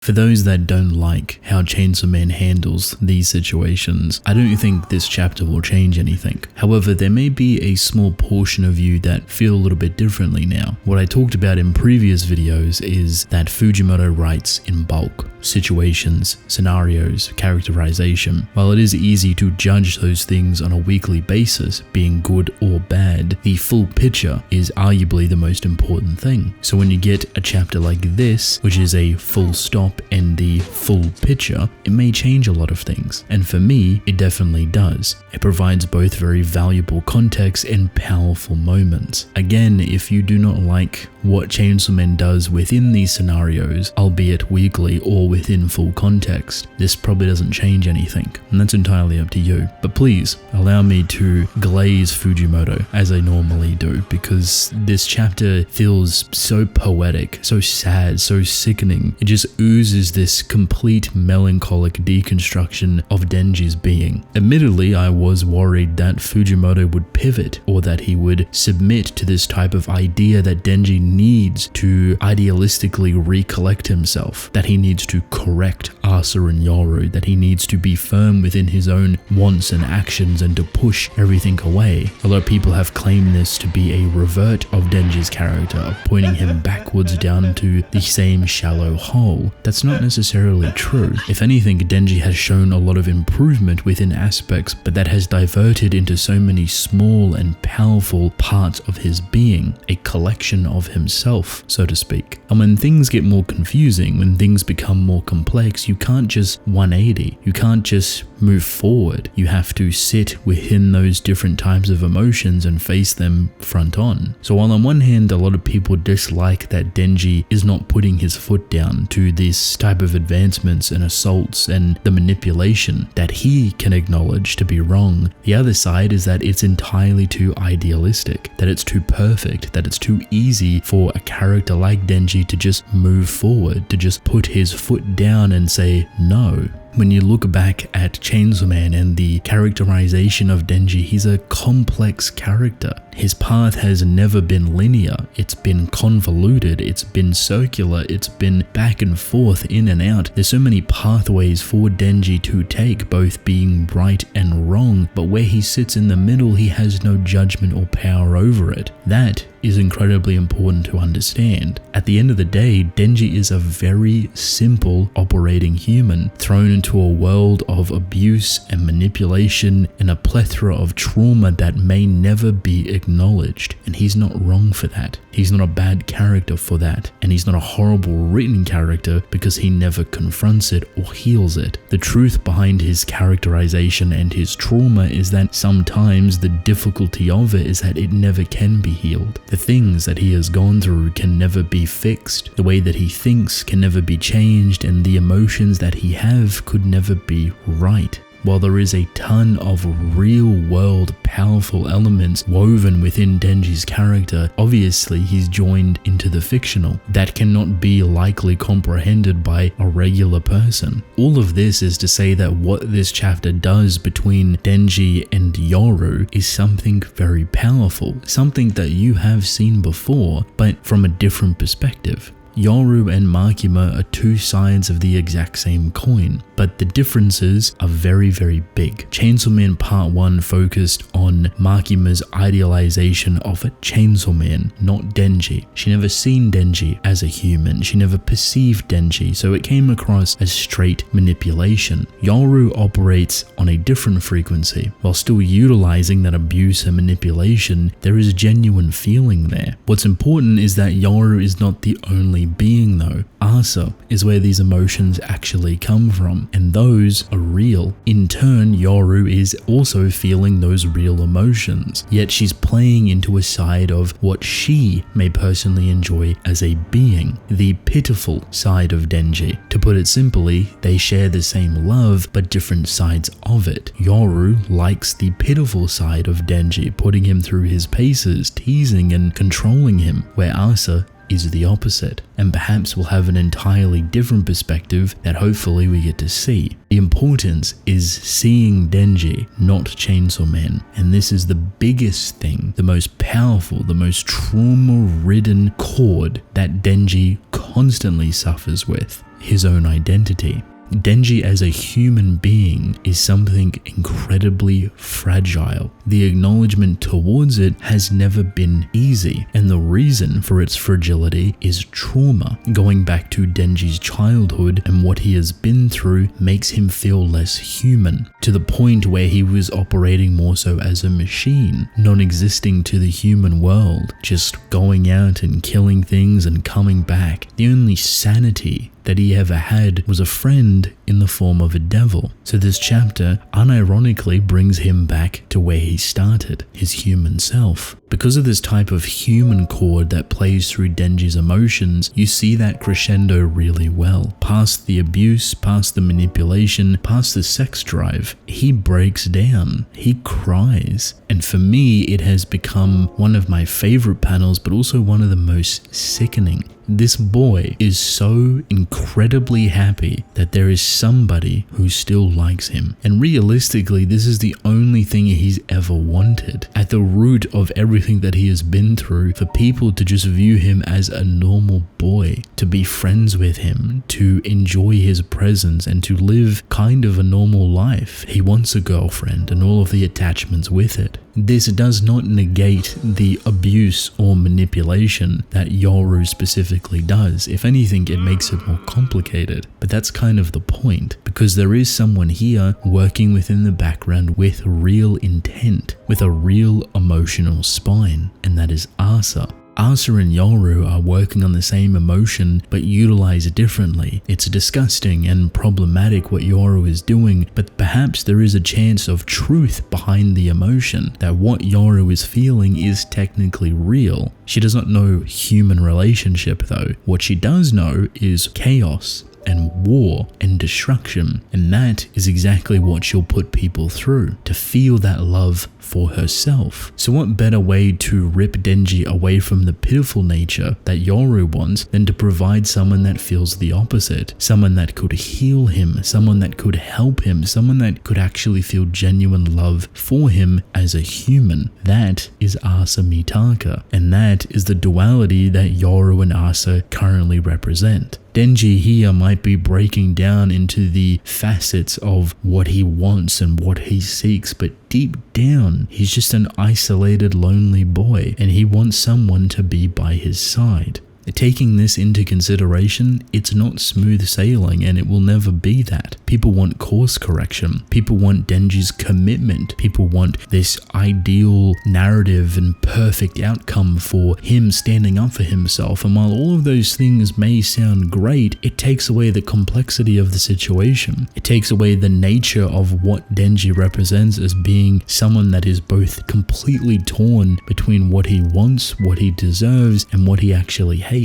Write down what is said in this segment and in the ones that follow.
For those that don't like how Chainsaw Man handles these situations, I don't think this chapter will change anything. However, there may be a small portion of you that feel a little bit differently now. What I talked about in previous videos is that Fujimoto writes in bulk. Situations, scenarios, characterization. While it is easy to judge those things on a weekly basis, being good or bad, the full picture is arguably the most important thing. So when you get a chapter like this, which is a full stop and the full picture, it may change a lot of things. And for me, it definitely does. It provides both very valuable context and powerful moments. Again, if you do not like what Chainsaw Man does within these scenarios, albeit weekly or within full context, this probably doesn't change anything, and that's entirely up to you. But please allow me to glaze Fujimoto as I normally do, because this chapter feels so poetic, so sad, so sickening. It just oozes this complete melancholic deconstruction of Denji's being. Admittedly, I was worried that Fujimoto would pivot, or that he would submit to this type of idea that Denji needs to idealistically recollect himself, that he needs to correct Asa and Yoru, that he needs to be firm within his own wants and actions and to push everything away. A lot of people have claimed this to be a revert of Denji's character, pointing him backwards down into the same shallow hole. That's not necessarily true. If anything, Denji has shown a lot of improvement within aspects, but that has diverted into so many small and powerful parts of his being, a collection of himself, so to speak. And when things get more confusing, when things become more complex, you can't just 180. You can't just move forward. You have to sit within those different types of emotions and face them front on. So while on one hand, a lot of people dislike that Denji is not putting his foot down to this type of advancements and assaults and the manipulation that he can acknowledge to be wrong, the other side is that it's entirely too idealistic, that it's too perfect, that it's too easy for a character like Denji to just move forward, to just put his foot down and say no. When you look back at Chainsaw Man and the characterization of Denji, he's a complex character. His path has never been linear. It's been convoluted, it's been circular, it's been back and forth, in and out. There's so many pathways for Denji to take, both being right and wrong, but where he sits in the middle, he has no judgment or power over it. That is incredibly important to understand. At the end of the day, Denji is a very simple operating human, thrown into a world of abuse and manipulation and a plethora of trauma that may never be acknowledged. And he's not wrong for that. He's not a bad character for that. And he's not a horrible written character because he never confronts it or heals it. The truth behind his characterization and his trauma is that sometimes the difficulty of it is that it never can be healed. The things that he has gone through can never be fixed. The way that he thinks can never be changed, and the emotions that he have could never be right. While there is a ton of real-world powerful elements woven within Denji's character, obviously he's joined into the fictional that cannot be likely comprehended by a regular person. All of this is to say that what this chapter does between Denji and Yoru is something very powerful, something that you have seen before, but from a different perspective. Yoru and Makima are two sides of the exact same coin, but the differences are very, very big. Chainsaw Man Part 1 focused on Makima's idealization of a Chainsaw Man, not Denji. She never seen Denji as a human, she never perceived Denji, so it came across as straight manipulation. Yoru operates on a different frequency. While still utilizing that abuse and manipulation, there is genuine feeling there. What's important is that Yoru is not the only being though. Asa is where these emotions actually come from, and those are real. In turn, Yoru is also feeling those real emotions, yet she's playing into a side of what she may personally enjoy as a being, the pitiful side of Denji. To put it simply, they share the same love, but different sides of it. Yoru likes the pitiful side of Denji, putting him through his paces, teasing and controlling him, where Asa is the opposite, and perhaps we'll have an entirely different perspective that hopefully we get to see. The importance is seeing Denji, not Chainsaw Man, and this is the biggest thing, the most powerful, the most trauma-ridden chord that Denji constantly suffers with. his own identity. Denji as a human being is something incredibly fragile. The acknowledgement towards it has never been easy, and the reason for its fragility is trauma. Going back to Denji's childhood and what he has been through makes him feel less human, to the point where he was operating more so as a machine, non-existing to the human world, just going out and killing things and coming back. The only sanity that he ever had was a friend in the form of a devil. So this chapter unironically brings him back to where he started, his human self. Because of this type of human chord that plays through Denji's emotions, you see that crescendo really well. Past the abuse, past the manipulation, past the sex drive, he breaks down, he cries. And for me, it has become one of my favorite panels, but also one of the most sickening. This boy is so incredibly happy that there is somebody who still likes him. And realistically, this is the only thing he's ever wanted. At the root of everything that he has been through, for people to just view him as a normal boy, to be friends with him, to enjoy his presence, and to live kind of a normal life. He wants a girlfriend and all of the attachments with it. This does not negate the abuse or manipulation that yoru specifically does. If anything, it makes it more complicated. But that's kind of the point, because there is someone here working within the background with real intent, with a real emotional spine, and that is Asa. Asa and Yoru are working on the same emotion but utilize it differently. It's disgusting and problematic what Yoru is doing, but perhaps there is a chance of truth behind the emotion, that what Yoru is feeling is technically real. She does not know human relationship though. What she does know is chaos and war and destruction, and that is exactly what she'll put people through, to feel that love for herself. So what better way to rip Denji away from the pitiful nature that Yoru wants than to provide someone that feels the opposite, someone that could heal him, someone that could help him, someone that could actually feel genuine love for him as a human. That is Asa Mitaka, and that is the duality that Yoru and Asa currently represent. Denji here might be breaking down into the facets of what he wants and what he seeks, but deep down, he's just an isolated, lonely boy, and he wants someone to be by his side. Taking this into consideration, it's not smooth sailing, and it will never be that. People want course correction. People want Denji's commitment. People want this ideal narrative and perfect outcome for him standing up for himself. And while all of those things may sound great, it takes away the complexity of the situation. It takes away the nature of what Denji represents as being someone that is both completely torn between what he wants, what he deserves, and what he actually hates.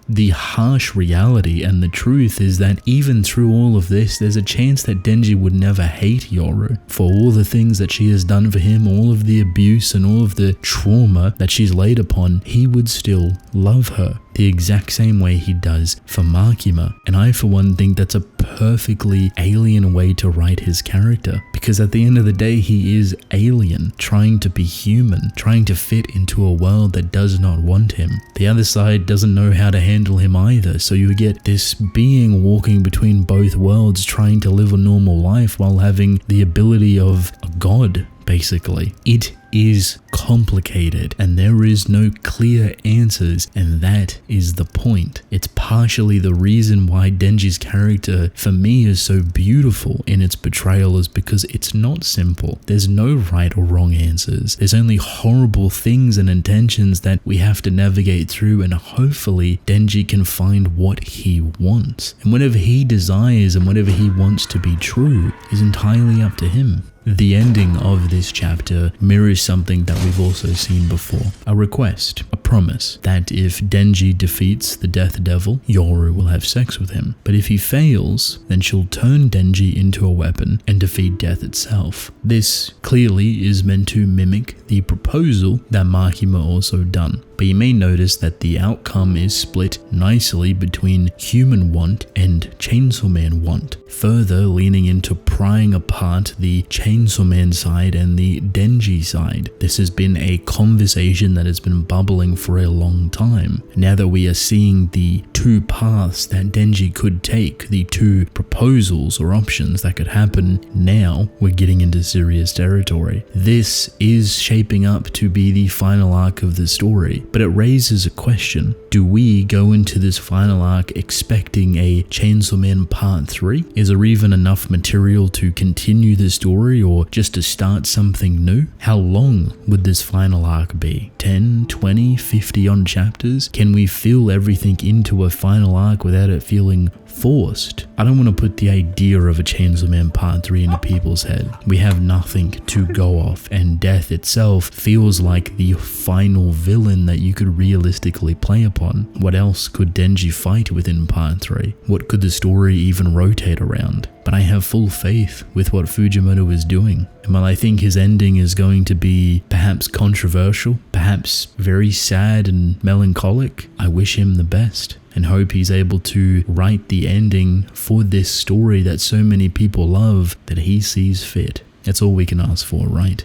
The harsh reality and the truth is that even through all of this, there's a chance that Denji would never hate Yoru. For all the things that she has done for him, all of the abuse and all of the trauma that she's laid upon, he would still love her the exact same way he does for Makima. And I for one think that's a perfectly alien way to write his character, because at the end of the day he is alien, trying to be human, trying to fit into a world that does not want him. The other side doesn't know how to handle him either, so you get this being walking between both worlds, trying to live a normal life while having the ability of a god, basically. It is complicated and there is no clear answers, and that is the point. It's partially the reason why Denji's character for me is so beautiful in its portrayal, is because it's not simple. There's no right or wrong answers. There's only horrible things and intentions that we have to navigate through, and hopefully Denji can find what he wants. And whatever he desires and whatever he wants to be true is entirely up to him. The ending of this chapter mirrors something that we've also seen before. A request, a promise, that if Denji defeats the Death Devil, Yoru will have sex with him. But if he fails, then she'll turn Denji into a weapon and defeat death itself. This clearly is meant to mimic the proposal that Makima also done. But you may notice that the outcome is split nicely between human want and chainsawman want, further leaning into prying apart the chainsawman Chainsaw Man side and the Denji side. This has been a conversation that has been bubbling for a long time. Now that we are seeing the two paths that Denji could take, the two proposals or options that could happen, now we're getting into serious territory. This is shaping up to be the final arc of the story, but it raises a question. Do we go into this final arc expecting a Chainsaw Man Part 3? Is there even enough material to continue the story or just to start something new? How long would this final arc be? 10, 20, 50 on chapters? Can we fill everything into a final arc without it feeling forced? I don't want to put the idea of a Chainsaw Man Part 3 into people's head. We have nothing to go off, and death itself feels like the final villain that you could realistically play upon. What else could Denji fight within Part 3? What could the story even rotate around? But I have full faith with what Fujimoto is doing. And while I think his ending is going to be perhaps controversial, perhaps very sad and melancholic, I wish him the best and hope he's able to write the ending for this story that so many people love that he sees fit. That's all we can ask for, right?